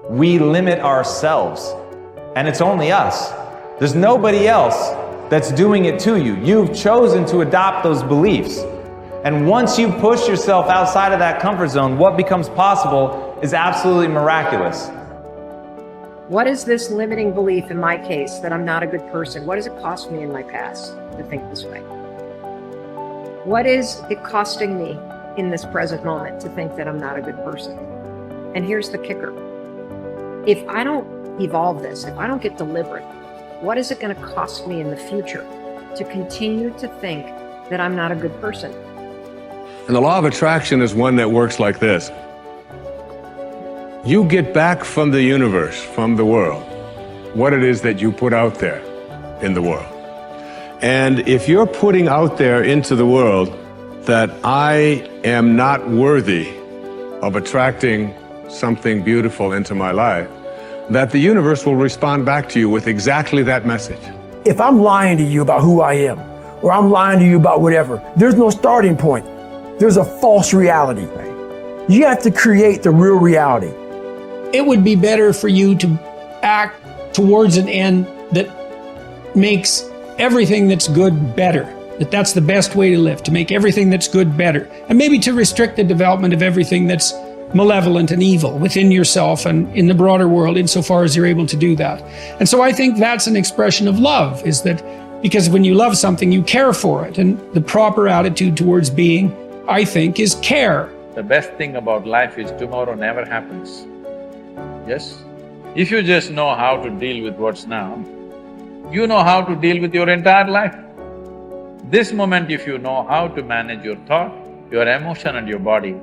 we limit ourselves. And it's only us. There's nobody else that's doing it to you. You've chosen to adopt those beliefs. And once you push yourself outside of that comfort zone, what becomes possible is absolutely miraculous. What is this limiting belief in my case that I'm not a good person? What does it cost me in my past to think this way? What is it costing me in this present moment to think that I'm not a good person? And here's the kicker. If I don't evolve this, if I don't get deliberate, what is it going to cost me in the future to continue to think that I'm not a good person? And the law of attraction is one that works like this. You get back from the universe, from the world, what it is that you put out there in the world. And if you're putting out there into the world that I am not worthy of attracting something beautiful into my life, that the universe will respond back to you with exactly that message. If I'm lying to you about who I am, or I'm lying to you about whatever, there's no starting point. There's a false reality. You have to create the real reality. It would be better for you to act towards an end that makes everything that's good better. That's the best way to live, to make everything that's good better. And maybe to restrict the development of everything that's malevolent and evil within yourself and in the broader world, insofar as you're able to do that. And so I think that's an expression of love, is that because when you love something, you care for it. And the proper attitude towards being, I think, is care. The best thing about life is tomorrow never happens. Yes? If you just know how to deal with what's now, you know how to deal with your entire life. This moment, if you know how to manage your thought, your emotion and your body,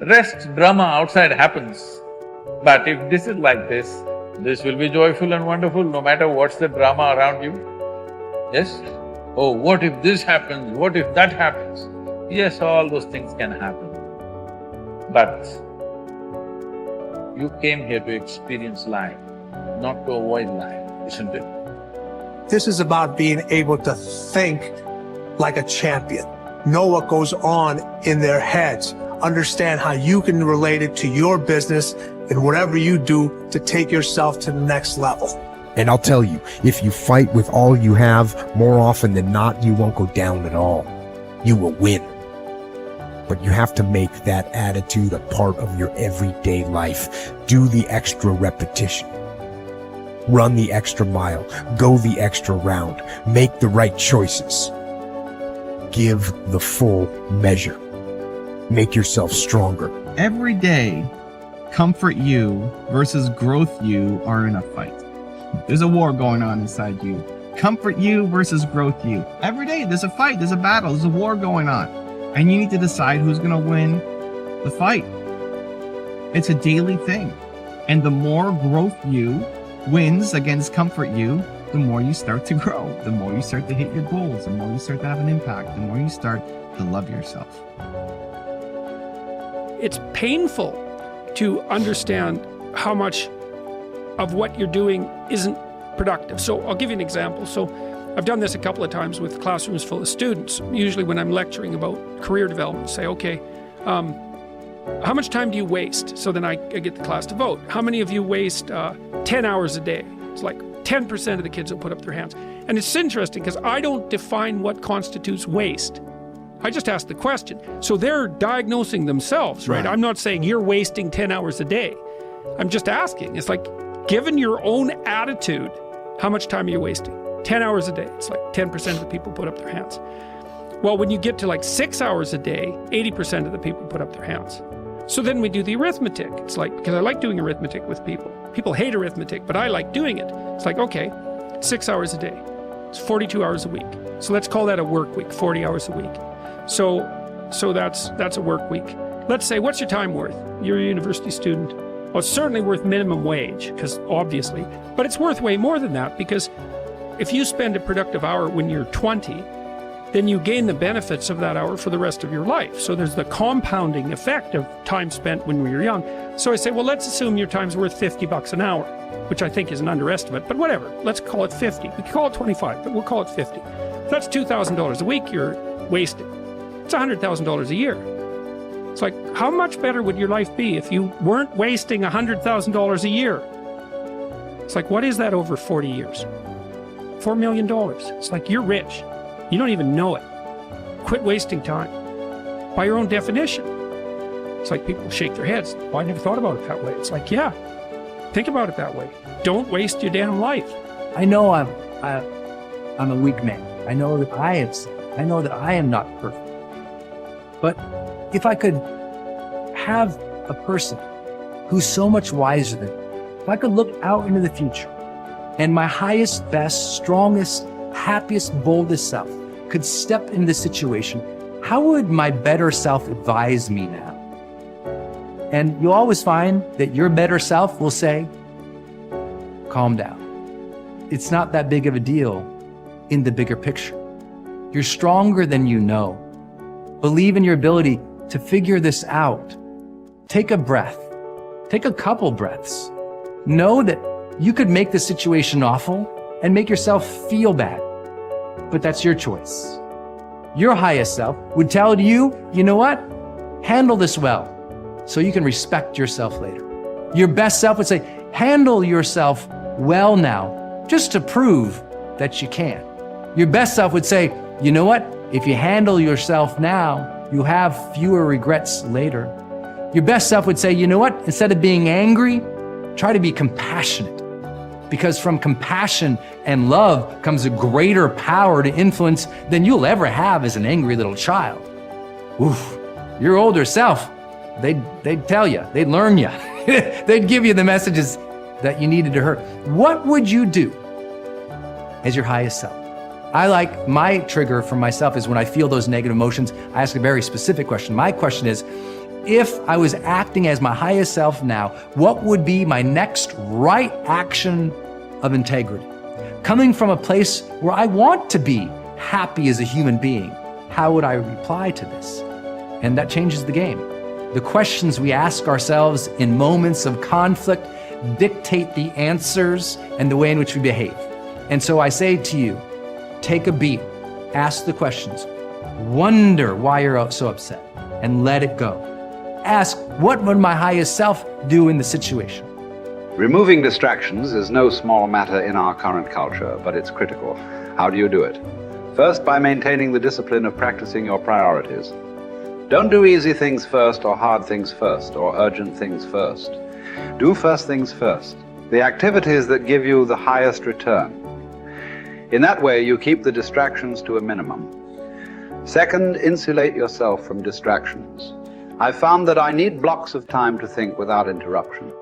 rest drama outside happens. But if this is like this will be joyful and wonderful no matter what's the drama around you. Yes? Oh, what if this happens? What if that happens? Yes, all those things can happen. But you came here to experience life, not to avoid life, isn't it? This is about being able to think like a champion, know what goes on in their heads, understand how you can relate it to your business and whatever you do to take yourself to the next level. And I'll tell you, if you fight with all you have, more often than not, you won't go down at all. You will win. But you have to make that attitude a part of your everyday life. Do the extra repetition. Run the extra mile. Go the extra round. Make the right choices. Give the full measure. Make yourself stronger. Every day, comfort you versus growth you are in a fight. There's a war going on inside you. Comfort you versus growth you. Every day there's a fight, there's a battle, there's a war going on. And you need to decide who's gonna win the fight. It's a daily thing. And the more growth you wins against comfort you, the more you start to grow, the more you start to hit your goals, the more you start to have an impact, the more you start to love yourself. It's painful to understand how much of what you're doing isn't productive. So I'll give you an example. So I've done this a couple of times with classrooms full of students. Usually when I'm lecturing about career development, say, okay, how much time do you waste? So then I get the class to vote. How many of you waste 10 hours a day? It's like 10% of the kids will put up their hands. And it's interesting because I don't define what constitutes waste. I just ask the question. So they're diagnosing themselves, right? I'm not saying you're wasting 10 hours a day. I'm just asking. It's like, given your own attitude, how much time are you wasting? 10 hours a day. It's like 10% of the people put up their hands. Well, when you get to like 6 hours a day, 80% of the people put up their hands. So then we do the arithmetic. It's like, because I like doing arithmetic with people. People hate arithmetic, but I like doing it. It's like, okay, 6 hours a day. It's 42 hours a week. So let's call that a work week, 40 hours a week. So that's a work week. Let's say, what's your time worth? You're a university student. Well, it's certainly worth minimum wage, because obviously, but it's worth way more than that, because if you spend a productive hour when you're 20, then you gain the benefits of that hour for the rest of your life. So there's the compounding effect of time spent when we were young. So I say, well, let's assume your time's worth $50 an hour, which I think is an underestimate, but whatever, let's call it 50. We could call it 25, but we'll call it 50. That's $2,000 a week you're wasting. It's $100,000 a year. It's like, how much better would your life be if you weren't wasting $100,000 a year? It's like, what is that over 40 years? $4 million. It's like, you're rich. You don't even know it. Quit wasting time. By your own definition. It's like people shake their heads. Well, I never thought about it that way. It's like, yeah, think about it that way. Don't waste your damn life. I know I'm a weak man. I know that I have sinned. I know that I am not perfect. But if I could have a person who's so much wiser than me, if I could look out into the future and my highest, best, strongest, happiest, boldest self could step into the situation, how would my better self advise me now? And you'll always find that your better self will say, calm down. It's not that big of a deal in the bigger picture. You're stronger than you know. Believe in your ability to figure this out. Take a breath. Take a couple breaths. Know that you could make the situation awful and make yourself feel bad, but that's your choice. Your highest self would tell you, you know what? Handle this well so you can respect yourself later. Your best self would say, handle yourself well now, just to prove that you can. Your best self would say, you know what? If you handle yourself now, you'll have fewer regrets later. Your best self would say, you know what? Instead of being angry, try to be compassionate. Because from compassion and love comes a greater power to influence than you'll ever have as an angry little child. Oof, your older self, they'd tell you, they'd learn you. They'd give you the messages that you needed to hear. What would you do as your highest self? I like my trigger for myself is when I feel those negative emotions, I ask a very specific question. My question is, if I was acting as my highest self now, what would be my next right action of integrity? Coming from a place where I want to be happy as a human being, how would I reply to this? And that changes the game. The questions we ask ourselves in moments of conflict dictate the answers and the way in which we behave. And so I say to you, take a beat, ask the questions, wonder why you're so upset, and let it go. Ask, what would my highest self do in the situation? Removing distractions is no small matter in our current culture, but it's critical. How do you do it? First, by maintaining the discipline of practicing your priorities. Don't do easy things first, or hard things first, or urgent things first. Do first things first, the activities that give you the highest return. In that way, you keep the distractions to a minimum. Second, insulate yourself from distractions. I've found that I need blocks of time to think without interruption.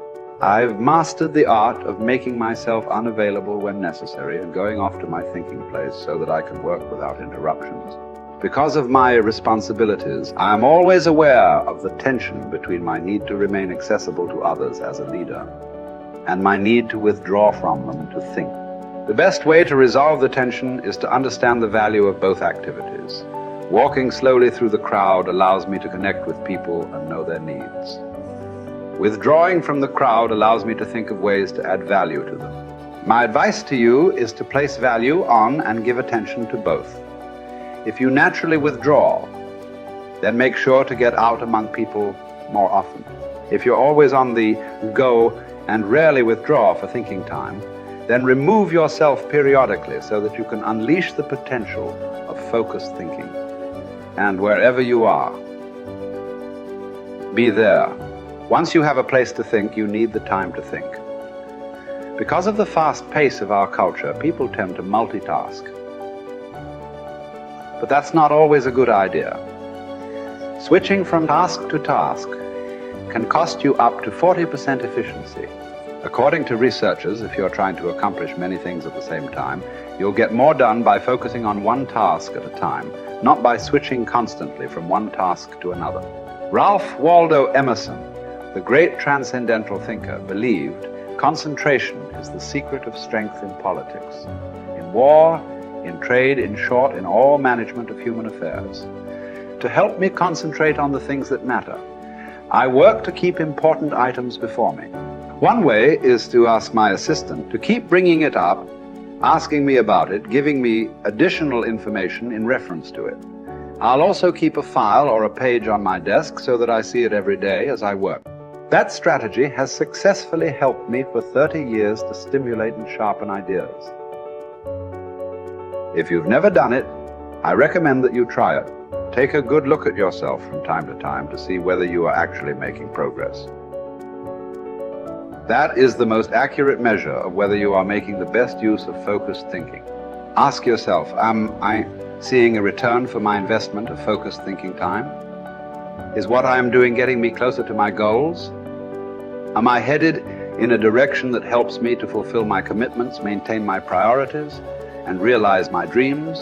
I've mastered the art of making myself unavailable when necessary and going off to my thinking place so that I can work without interruptions. Because of my responsibilities, I am always aware of the tension between my need to remain accessible to others as a leader and my need to withdraw from them to think. The best way to resolve the tension is to understand the value of both activities. Walking slowly through the crowd allows me to connect with people and know their needs. Withdrawing from the crowd allows me to think of ways to add value to them. My advice to you is to place value on and give attention to both. If you naturally withdraw, then make sure to get out among people more often. If you're always on the go and rarely withdraw for thinking time, then remove yourself periodically so that you can unleash the potential of focused thinking. And wherever you are, be there. Once you have a place to think, you need the time to think. Because of the fast pace of our culture, people tend to multitask. But that's not always a good idea. Switching from task to task can cost you up to 40% efficiency. According to researchers, if you're trying to accomplish many things at the same time, you'll get more done by focusing on one task at a time, not by switching constantly from one task to another. Ralph Waldo Emerson, the great transcendental thinker, believed concentration is the secret of strength in politics, in war, in trade, in short, in all management of human affairs. To help me concentrate on the things that matter, I work to keep important items before me. One way is to ask my assistant to keep bringing it up, asking me about it, giving me additional information in reference to it. I'll also keep a file or a page on my desk so that I see it every day as I work. That strategy has successfully helped me for 30 years to stimulate and sharpen ideas. If you've never done it, I recommend that you try it. Take a good look at yourself from time to time to see whether you are actually making progress. That is the most accurate measure of whether you are making the best use of focused thinking. Ask yourself, am I seeing a return for my investment of focused thinking time? Is what I am doing getting me closer to my goals? Am I headed in a direction that helps me to fulfill my commitments, maintain my priorities, and realize my dreams?